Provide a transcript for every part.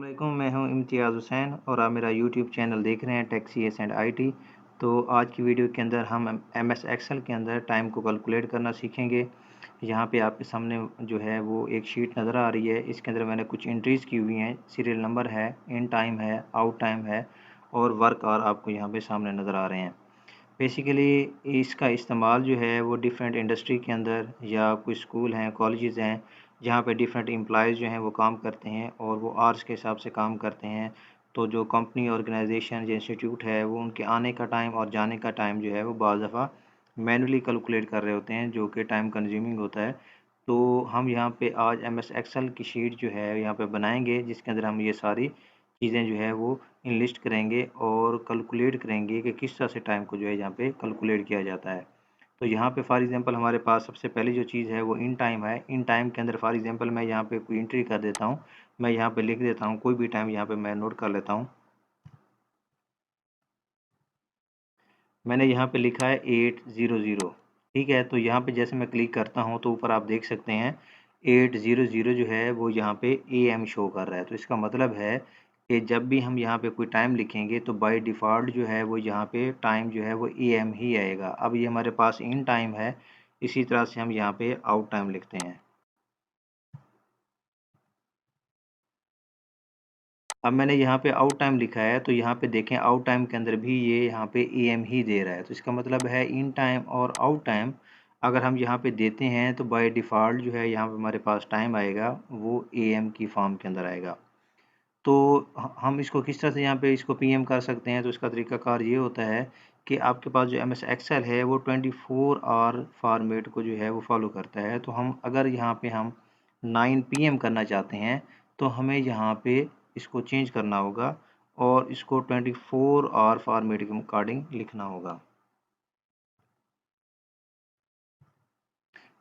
वालेकुम, मैं हूं इम्तियाज़ हुसैन और आप मेरा यूट्यूब चैनल देख रहे हैं टेक सीएस एंड आईटी। तो आज की वीडियो के अंदर हम एमएस एक्सेल के अंदर टाइम को कैलकुलेट करना सीखेंगे। यहाँ पे आपके सामने जो है वो एक शीट नज़र आ रही है। इसके अंदर मैंने कुछ एंट्रीज़ की हुई हैं। सीरियल नंबर है, इन टाइम है, आउट टाइम है और वर्क आवर आपको यहाँ पे सामने नज़र आ रहे हैं। बेसिकली इसका इस्तेमाल जो है वो डिफरेंट इंडस्ट्री के अंदर या कोई स्कूल हैं, कॉलेजेस हैं, जहाँ पे डिफरेंट एम्प्लॉयज़ जो हैं वो काम करते हैं और वो आवर्स के हिसाब से काम करते हैं। तो जो कंपनी, ऑर्गेनाइजेशन या इंस्टीट्यूट है वो उनके आने का टाइम और जाने का टाइम जो है वो बाज़ दफ़ा मैनुअली कैलकुलेट कर रहे होते हैं, जो कि टाइम कंज्यूमिंग होता है। तो हम यहाँ पे आज एमएस एक्सेल की शीट जो है यहाँ पे बनाएंगे, जिसके अंदर हम ये सारी चीज़ें जो है वो इनलिस्ट करेंगे और कैलकुलेट करेंगे कि किस तरह से टाइम को जो है यहाँ पे कैलकुलेट किया जाता है। तो यहाँ पे फॉर एग्जांपल हमारे पास सबसे पहले जो चीज़ है वो इन टाइम है। इन टाइम के अंदर फॉर एग्जांपल मैं यहाँ पे कोई एंट्री कर देता हूँ। मैं यहाँ पे लिख देता हूँ कोई भी टाइम, यहाँ पे मैं नोट कर लेता हूँ। मैंने यहाँ पे लिखा है 800। ठीक है, तो यहाँ पे जैसे मैं क्लिक करता हूँ तो ऊपर आप देख सकते हैं 800 जो है वो यहाँ पे AM शो कर रहा है। तो इसका मतलब है कि जब भी हम यहाँ पे कोई टाइम लिखेंगे तो बाय डिफ़ॉल्ट जो है वो यहाँ पे टाइम जो है वो AM ही आएगा। अब ये हमारे पास इन टाइम है, इसी तरह से हम यहाँ पे आउट टाइम लिखते हैं। अब मैंने यहाँ पे आउट टाइम लिखा है, तो यहाँ पे देखें आउट टाइम के अंदर भी ये यहाँ पे AM ही दे रहा है। तो इसका मतलब है इन टाइम और आउट टाइम अगर हम यहाँ पे देते हैं तो बाय डिफ़ॉल्ट जो है यहाँ पे हमारे पास टाइम आएगा वो AM की फॉर्म के अंदर आएगा। तो हम इसको किस तरह से यहाँ पे इसको PM कर सकते हैं, तो इसका तरीकाकार ये होता है कि आपके पास जो MS एक्सेल है वो 24 आवर फॉर्मेट को जो है वो फॉलो करता है। तो हम अगर यहाँ पे हम 9 PM करना चाहते हैं तो हमें यहाँ पे इसको चेंज करना होगा और इसको 24 आवर फॉर्मेट के अकॉर्डिंग लिखना होगा।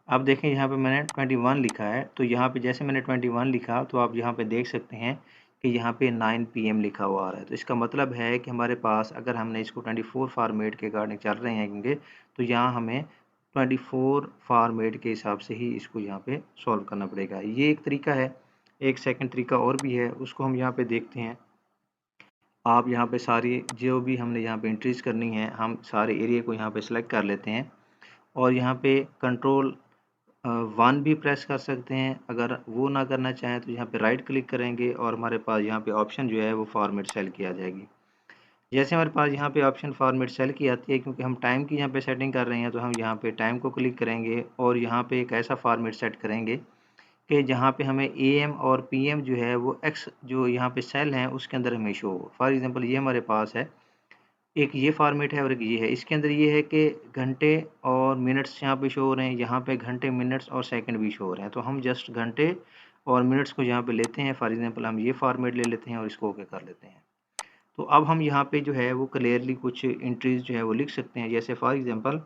अब देखें यहाँ पे मैंने 21 लिखा है, तो यहाँ पे जैसे मैंने 21 लिखा तो आप यहाँ पे देख सकते हैं कि यहाँ पे 9 PM लिखा हुआ आ रहा है। तो इसका मतलब है कि हमारे पास अगर हमने इसको 24 फॉर्मेट के अकॉर्डिंग चल रहे हैं क्योंकि, तो यहाँ हमें 24 फॉर्मेट के हिसाब से ही इसको यहाँ पे सॉल्व करना पड़ेगा। ये एक तरीका है। एक सेकंड तरीका और भी है, उसको हम यहाँ पे देखते हैं। आप यहाँ पे सारी जो भी हमने यहाँ पे एंट्रीज़ करनी है, हम सारे एरिया को यहाँ पे सेलेक्ट कर लेते हैं और यहाँ पे कंट्रोल 1 भी प्रेस कर सकते हैं। अगर वो ना करना चाहें तो यहाँ पे राइट क्लिक करेंगे और हमारे पास यहाँ पे ऑप्शन जो है वो फॉर्मेट सेल की आ जाएगी। जैसे हमारे पास यहाँ पे ऑप्शन फॉर्मेट सेल की आती है, क्योंकि हम टाइम की यहाँ पे सेटिंग कर रहे हैं, तो हम यहाँ पे टाइम को क्लिक करेंगे और यहाँ पे एक ऐसा फॉर्मेट सेट करेंगे कि जहाँ पे हमें AM और PM जो है वो एक्स जो यहाँ पे सेल हैं उसके अंदर हमें शो हो। फॉर एग्जांपल ये हमारे पास है, एक ये फॉर्मेट है और एक ये है। इसके अंदर ये है कि घंटे और मिनट्स यहाँ पे शो हो रहे हैं, यहाँ पे घंटे, मिनट्स और सेकंड भी शो हो रहे हैं। तो हम जस्ट घंटे और मिनट्स को यहाँ पे लेते हैं। फॉर एग्जांपल हम ये फॉर्मेट ले लेते हैं और इसको ओके कर लेते हैं। तो अब हम यहाँ पे जो है वो क्लियरली कुछ एंट्रीज जो है वो लिख सकते हैं। जैसे फॉर एग्जांपल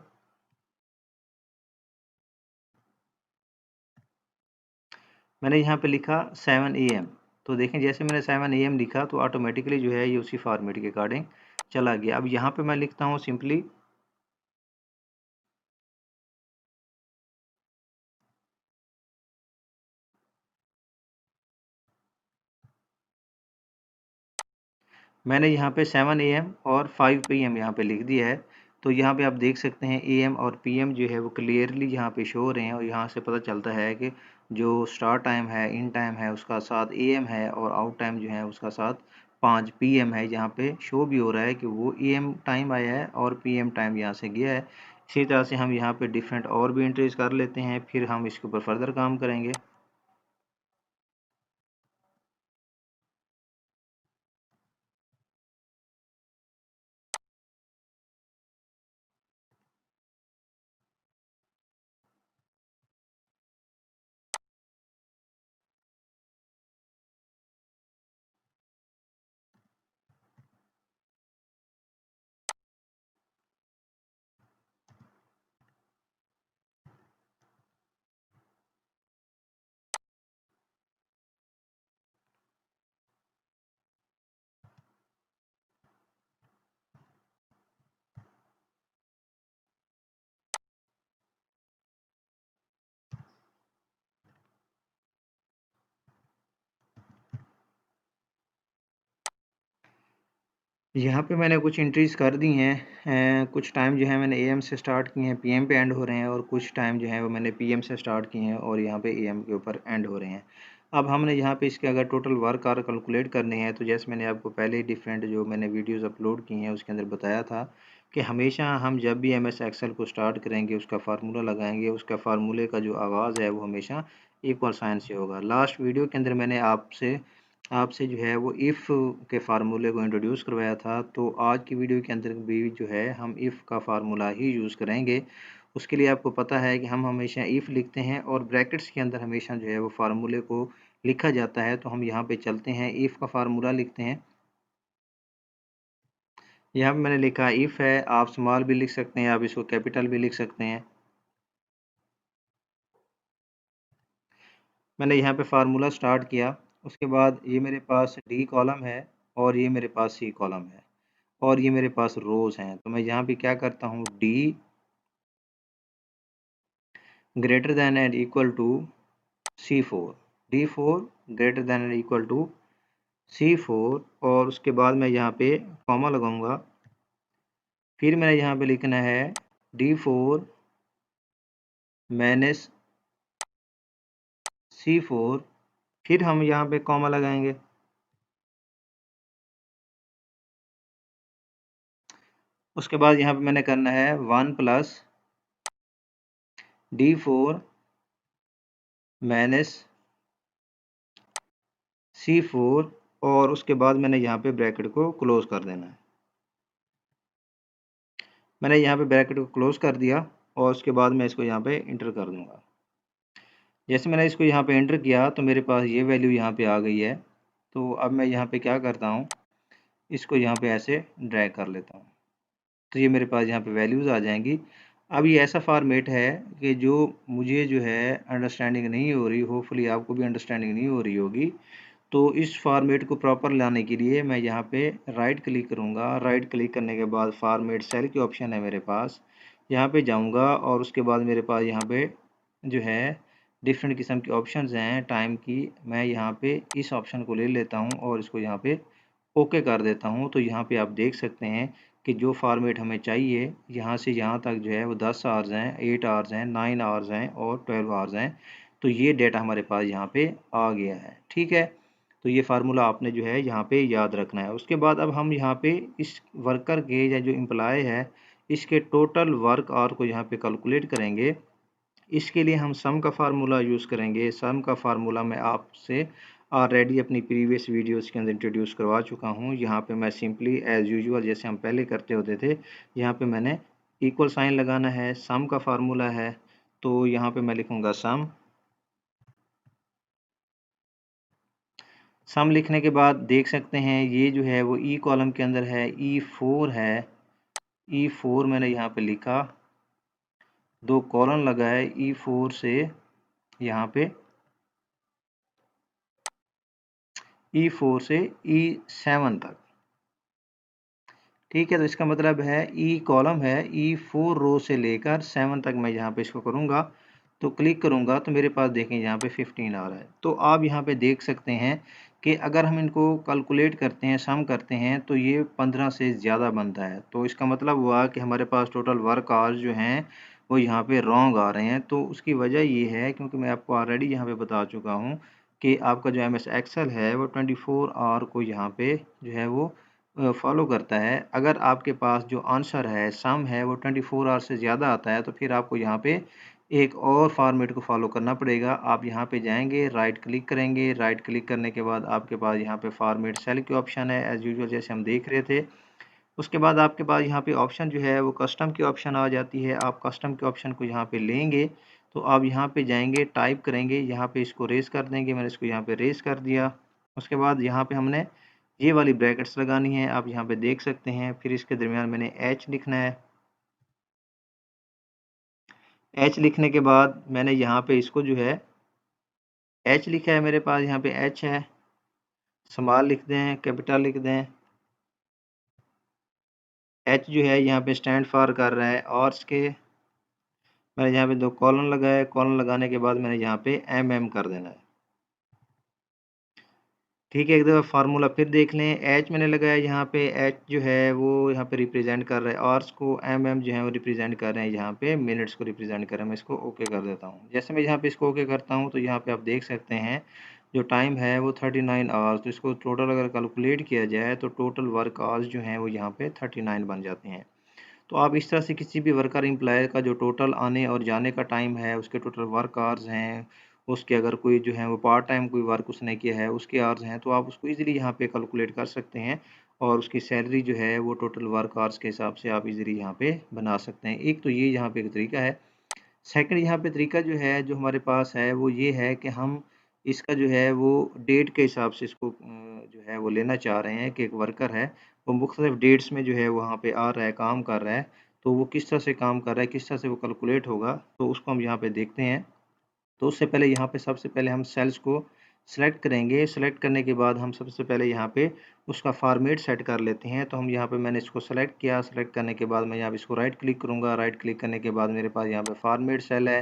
मैंने यहाँ पे लिखा 7 AM। तो देखें जैसे मैंने 7 AM लिखा तो ऑटोमेटिकली जो है ये उसी फॉर्मेट के अकॉर्डिंग चला गया। अब यहाँ पे मैं लिखता हूँ सिंपली मैंने यहाँ पे 7 AM और 5 PM यहाँ पे लिख दिया है। तो यहाँ पे आप देख सकते हैं AM और PM जो है वो क्लियरली यहाँ पे शो हो रहे हैं और यहाँ से पता चलता है कि जो स्टार्ट टाइम है, इन टाइम है, उसका साथ AM है और आउट टाइम जो है उसका साथ 5 PM है। यहाँ पे शो भी हो रहा है कि वो AM टाइम आया है और PM टाइम यहाँ से गया है। इसी तरह से हम यहाँ पे डिफरेंट और भी एंट्रीज कर लेते हैं, फिर हम इसके ऊपर फर्दर काम करेंगे। यहाँ पे मैंने कुछ एंट्रीज़ कर दी हैं। कुछ टाइम जो है मैंने एएम से स्टार्ट किए हैं, पीएम पे एंड हो रहे हैं, और कुछ टाइम जो है वो मैंने पीएम से स्टार्ट किए हैं और यहाँ पे एएम के ऊपर एंड हो रहे हैं। अब हमने यहाँ पे इसके अगर टोटल वर्क आवर कैलकुलेट करने हैं, तो जैसे मैंने आपको पहले ही डिफरेंट जो मैंने वीडियोज़ अपलोड की हैं उसके अंदर बताया था कि हमेशा हम जब भी एमएस एक्सेल को स्टार्ट करेंगे उसका फार्मूला लगाएंगे, उसका फार्मूले का जो आगाज़ है वो हमेशा इक्वल साइन से होगा। लास्ट वीडियो के अंदर मैंने आपसे आपसे जो है वो इफ़ के फार्मूले को इंट्रोड्यूस करवाया था, तो आज की वीडियो के अंदर भी जो है हम इफ़ का फार्मूला ही यूज़ करेंगे। उसके लिए आपको पता है कि हम हमेशा इफ़ लिखते हैं और ब्रैकेट्स के अंदर हमेशा जो है वो फार्मूले को लिखा जाता है। तो हम यहाँ पे चलते हैं, इफ़ का फार्मूला लिखते हैं। यहाँ पे मैंने लिखा इफ़ है, आप स्मॉल भी लिख सकते हैं, आप इसको कैपिटल भी लिख सकते हैं। मैंने यहाँ पे फार्मूला स्टार्ट किया, उसके बाद ये मेरे पास डी कॉलम है और ये मेरे पास सी कॉलम है और ये मेरे पास रोज़ हैं। तो मैं यहाँ पे क्या करता हूँ, D greater than and equal to C4, D4 greater than and equal to C4, और उसके बाद मैं यहाँ पे कॉमा लगाऊंगा। फिर मैंने यहाँ पे लिखना है D4 माइनस C4, फिर हम यहाँ पे कॉमा लगाएंगे। उसके बाद यहाँ पे मैंने करना है 1 प्लस D4 माइनस C4, और उसके बाद मैंने यहाँ पे ब्रैकेट को क्लोज कर देना है। मैंने यहाँ पे ब्रैकेट को क्लोज कर दिया और उसके बाद मैं इसको यहाँ पे इंटर कर दूंगा। जैसे मैंने इसको यहाँ पे एंटर किया तो मेरे पास ये वैल्यू यहाँ पे आ गई है। तो अब मैं यहाँ पे क्या करता हूँ, इसको यहाँ पे ऐसे ड्रैग कर लेता हूँ, तो ये मेरे पास यहाँ पे वैल्यूज़ आ जाएंगी। अब ये ऐसा फॉर्मेट है कि जो मुझे जो है अंडरस्टैंडिंग नहीं हो रही, होपफुली आपको भी अंडरस्टैंडिंग नहीं हो रही होगी। तो इस फॉर्मेट को प्रॉपर लाने के लिए मैं यहाँ पे राइट क्लिक करूँगा। राइट क्लिक करने के बाद फॉर्मेट सेल की ऑप्शन है मेरे पास, यहाँ पे जाऊँगा और उसके बाद मेरे पास यहाँ पे जो है डिफरेंट किस्म की ऑप्शंस हैं टाइम की। मैं यहाँ पे इस ऑप्शन को ले लेता हूँ और इसको यहाँ पे ओके कर देता हूँ। तो यहाँ पे आप देख सकते हैं कि जो फॉर्मेट हमें चाहिए यहाँ से यहाँ तक जो है वो 10 आवर्स हैं, 8 आवर्स हैं, 9 आवर्स हैं और 12 आवर्स हैं। तो ये डेटा हमारे पास यहाँ पे आ गया है, ठीक है। तो ये फार्मूला आपने जो है यहाँ पे याद रखना है। उसके बाद अब हम यहाँ पे इस वर्कर के या जो एम्प्लॉय है इसके टोटल वर्क आवर को यहाँ पे कैलकुलेट करेंगे। इसके लिए हम सम का फार्मूला यूज़ करेंगे। सम का फार्मूला मैं आपसे ऑलरेडी अपनी प्रीवियस वीडियोस के अंदर इंट्रोड्यूस करवा चुका हूँ। यहाँ पे मैं सिंपली एज़ यूजुअल जैसे हम पहले करते होते थे, यहाँ पे मैंने इक्वल साइन लगाना है, सम का फार्मूला है। तो यहाँ पे मैं लिखूँगा सम। सम लिखने के बाद देख सकते हैं ये जो है वो ई कॉलम के अंदर है, E4 है। E4 मैंने यहाँ पे लिखा, 2 कॉलन लगा है E4 से यहाँ पे, E4 से E7 तक, ठीक है। तो इसका मतलब है ई कॉलम है, E4 रो से लेकर 7 तक मैं यहाँ पे इसको करूँगा। तो क्लिक करूँगा तो मेरे पास देखें यहाँ पे 15 आ रहा है। तो आप यहाँ पे देख सकते हैं कि अगर हम इनको कैलकुलेट करते हैं, सम करते हैं, तो ये 15 से ज़्यादा बनता है। तो इसका मतलब हुआ कि हमारे पास टोटल वर्क आवर्स जो हैं वो यहाँ पे रॉन्ग आ रहे हैं। तो उसकी वजह ये है क्योंकि मैं आपको ऑलरेडी यहाँ पे बता चुका हूँ कि आपका जो एमएस एक्सेल है वो 24 आवर को यहाँ पे जो है वो फॉलो करता है। अगर आपके पास जो आंसर है, सम है, वो 24 आवर से ज़्यादा आता है तो फिर आपको यहाँ पे एक और फॉर्मेट को फॉलो करना पड़ेगा। आप यहाँ पे जाएंगे, राइट क्लिक करेंगे, राइट क्लिक करने के बाद आपके पास यहाँ पे फॉर्मेट सेल की ऑप्शन है एज़ यूजुअल जैसे हम देख रहे थे। उसके बाद आपके पास यहाँ पे ऑप्शन जो है वो कस्टम की ऑप्शन आ जाती है। आप कस्टम के ऑप्शन को यहाँ पे लेंगे तो आप यहाँ पे जाएंगे, टाइप करेंगे, यहाँ पे इसको रेस कर देंगे। मैंने इसको यहाँ पे रेस कर दिया। उसके बाद यहाँ पे हमने ये वाली ब्रैकेट्स लगानी है, आप यहाँ पे देख सकते हैं। फिर इसके दरमियान मैंने एच लिखना है। एच लिखने के बाद मैंने यहाँ पे इसको जो है एच लिखा है, मेरे पास यहाँ पे एच है। स्मॉल लिख दें, कैपिटल लिख दें। एच जो है यहाँ पे स्टैंड फॉर कर रहा है आवर्स के। मैंने यहाँ पे 2 कॉलन लगाए, कॉलन लगाने के बाद मैंने यहाँ पे एम कर देना है। ठीक है, एक दफ़ा फार्मूला फिर देख लें। एच मैंने लगाया यहाँ पे, एच जो है वो यहाँ पे रिप्रेजेंट कर रहा है आवर्स को, एम जो है वो रिप्रेजेंट कर रहे हैं यहाँ पे मिनट्स को रिप्रेजेंट कर रहे हैं। मैं इसको ओके कर देता हूँ। जैसे मैं यहाँ पे इसको ओके करता हूँ तो यहाँ पे आप देख सकते हैं जो टाइम है वो 39 आवर्स। तो इसको टोटल अगर कैलकुलेट किया जाए तो टोटल वर्क आवर्स जो हैं वो यहाँ पे 39 बन जाते हैं। तो आप इस तरह से किसी भी वर्कर एम्प्लॉयर का जो टोटल आने और जाने का टाइम है, उसके टोटल वर्क आवर्स हैं, उसके अगर कोई जो है वो पार्ट टाइम कोई वर्क उसने किया है, उसके आवर्स हैं, तो आप उसको ईज़िली यहाँ पे कैलकुलेट कर सकते हैं और उसकी सैलरी जो है वो टोटल वर्क आवर्स के हिसाब से आप ईज़िली यहाँ पे बना सकते हैं। एक तो ये यहाँ पे एक तरीका है। सेकंड यहाँ पे तरीका जो है जो हमारे पास है वो ये है कि हम इसका जो है वो डेट के हिसाब से इसको जो है वो लेना चाह रहे हैं कि एक वर्कर है वो मुख्तलिफ डेट्स में जो है वहाँ पे आ रहा है, काम कर रहा है, तो वो किस तरह से काम कर रहा है, किस तरह से वो कैलकुलेट होगा, तो उसको हम यहाँ पे देखते हैं। तो उससे पहले यहाँ पे सबसे पहले हम सेल्स को सिलेक्ट करेंगे। सिलेक्ट करने के बाद हम सबसे पहले यहाँ पे उसका फॉर्मेट सेट कर लेते हैं। तो हम यहाँ पे मैंने इसको सेलेक्ट किया। सेलेक्ट करने के बाद मैं यहाँ पे इसको राइट क्लिक करूँगा। राइट क्लिक करने के बाद मेरे पास यहाँ पे फॉर्मेट सेल है।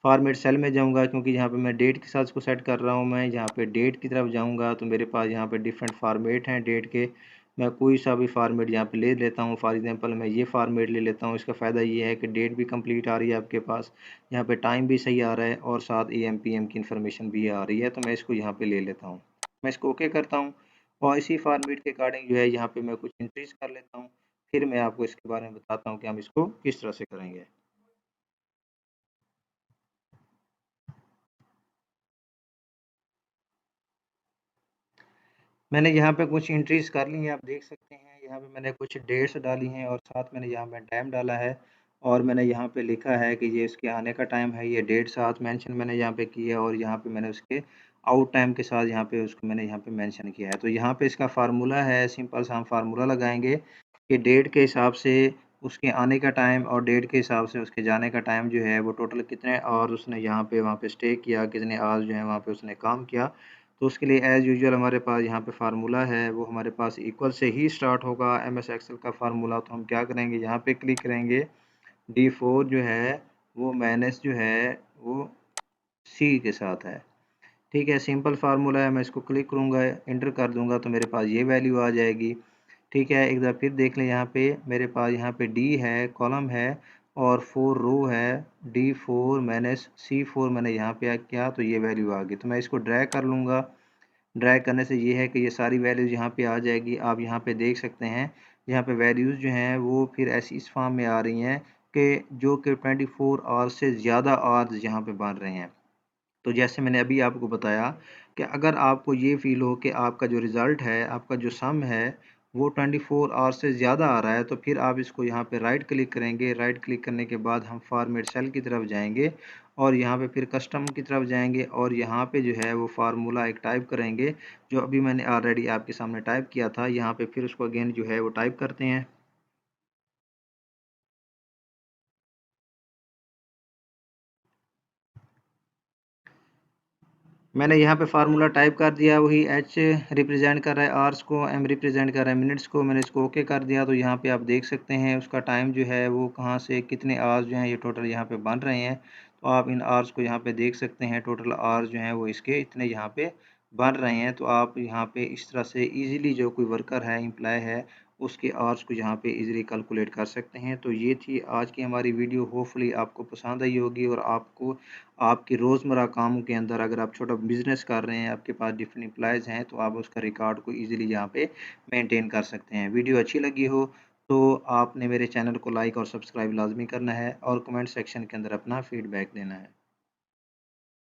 फॉर्मेट सेल में जाऊँगा क्योंकि यहाँ पे मैं डेट के साथ इसको सेट कर रहा हूँ। मैं यहाँ पे डेट की तरफ जाऊँगा तो मेरे पास यहाँ पे डिफरेंट फॉर्मेट हैं डेट के। मैं कोई सा भी फॉर्मेट यहाँ पे ले लेता हूँ। फॉर एग्जांपल मैं ये फॉर्मेट ले लेता हूँ। इसका फ़ायदा ये है कि डेट भी कंप्लीट आ रही है आपके पास, यहाँ पे टाइम भी सही आ रहा है और साथ एएम पीएम की इन्फॉर्मेशन भी आ रही है। तो मैं इसको यहाँ पे ले लेता हूँ। मैं इसको ओके करता हूँ और इसी फॉर्मेट के अकॉर्डिंग जो है यहाँ पे मैं कुछ एंट्रीज कर लेता हूँ। फिर मैं आपको इसके बारे में बताता हूँ कि हम इसको किस तरह से करेंगे। मैंने यहाँ पे कुछ एंट्रीज़ कर ली हैं, आप देख सकते हैं। यहाँ पे मैंने कुछ डेट्स डाली हैं और साथ मैंने यहाँ पे टाइम डाला है और मैंने यहाँ पे लिखा है कि ये इसके आने का टाइम है, ये डेट साथ मेंशन मैंने यहाँ पे की है और यहाँ पे मैंने उसके आउट टाइम के साथ यहाँ पे उसको मैंने यहाँ पे मेंशन किया है। तो यहाँ पे इसका फ़ॉर्मूला है, सिंपल सा हम फ़ॉर्मूला लगाएँगे कि डेट के हिसाब से उसके आने का टाइम और डेट के हिसाब से उसके जाने का टाइम जो है वो टोटल कितने आवर्स उसने यहाँ पे वहाँ पे स्टे किया, कितने आवर्स जो है वहाँ पे उसने काम किया। तो उसके लिए एज़ यूजुअल हमारे पास यहाँ पे फार्मूला है, वो हमारे पास इक्वल से ही स्टार्ट होगा एमएस एक्सेल का फार्मूला। तो हम क्या करेंगे, यहाँ पे क्लिक करेंगे। D4 जो है वो माइनस जो है वो सी के साथ है। ठीक है, सिंपल फार्मूला है। मैं इसको क्लिक करूँगा, एंटर कर दूँगा तो मेरे पास ये वैल्यू आ जाएगी। ठीक है, एक बार फिर देख लें। यहाँ पे मेरे पास यहाँ पे डी है, कॉलम है और 4 रो है। D4 माइनस C4 मैंने यहाँ पे किया तो ये वैल्यू आ गई। तो मैं इसको ड्रैग कर लूँगा। ड्रैग करने से ये है कि ये सारी वैल्यूज़ यहाँ पे आ जाएगी। आप यहाँ पे देख सकते हैं, यहाँ पे वैल्यूज़ जो हैं वो फिर ऐसी इस फॉर्म में आ रही हैं कि जो कि 24 आवर्स से ज़्यादा आवर्स यहाँ पे बन रहे हैं। तो जैसे मैंने अभी आपको बताया कि अगर आपको ये फ़ील हो कि आपका जो रिज़ल्ट है, आपका जो सम है, वो 24 आवर्स से ज़्यादा आ रहा है, तो फिर आप इसको यहाँ पे राइट क्लिक करेंगे। राइट क्लिक करने के बाद हम फॉर्मेट सेल की तरफ जाएँगे और यहाँ पे फिर कस्टम की तरफ जाएँगे और यहाँ पे जो है वो फ़ॉर्मूला एक टाइप करेंगे, जो अभी मैंने ऑलरेडी आपके सामने टाइप किया था। यहाँ पे फिर उसको अगेन जो है वो टाइप करते हैं। मैंने यहाँ पे फार्मूला टाइप कर दिया। वही एच रिप्रेजेंट कर रहा है आवर्स को, एम रिप्रेजेंट कर रहा है मिनट्स को। मैंने इसको ओके कर दिया। तो यहाँ पे आप देख सकते हैं उसका टाइम जो है वो कहाँ से कितने आवर्स जो हैं ये टोटल यहाँ पे बन रहे हैं। तो आप इन आवर्स को यहाँ पे देख सकते हैं। टोटल आवर्स जो हैं वो इसके इतने यहाँ पे बन रहे हैं। तो आप यहाँ पे इस तरह से ईज़िली जो कोई वर्कर है, एम्प्लॉय है, उसके आवर्स को यहाँ पे ईज़िली कैलकुलेट कर सकते हैं। तो ये थी आज की हमारी वीडियो। होपफुली आपको पसंद आई होगी और आपको आपके रोज़मर्रा कामों के अंदर अगर आप छोटा बिज़नेस कर रहे हैं, आपके पास डिफरेंट एम्प्लॉइज़ हैं, तो आप उसका रिकॉर्ड को ईज़िली यहाँ पे मेंटेन कर सकते हैं। वीडियो अच्छी लगी हो तो आपने मेरे चैनल को लाइक और सब्सक्राइब लाज़मी करना है और कमेंट सेक्शन के अंदर अपना फीडबैक देना है।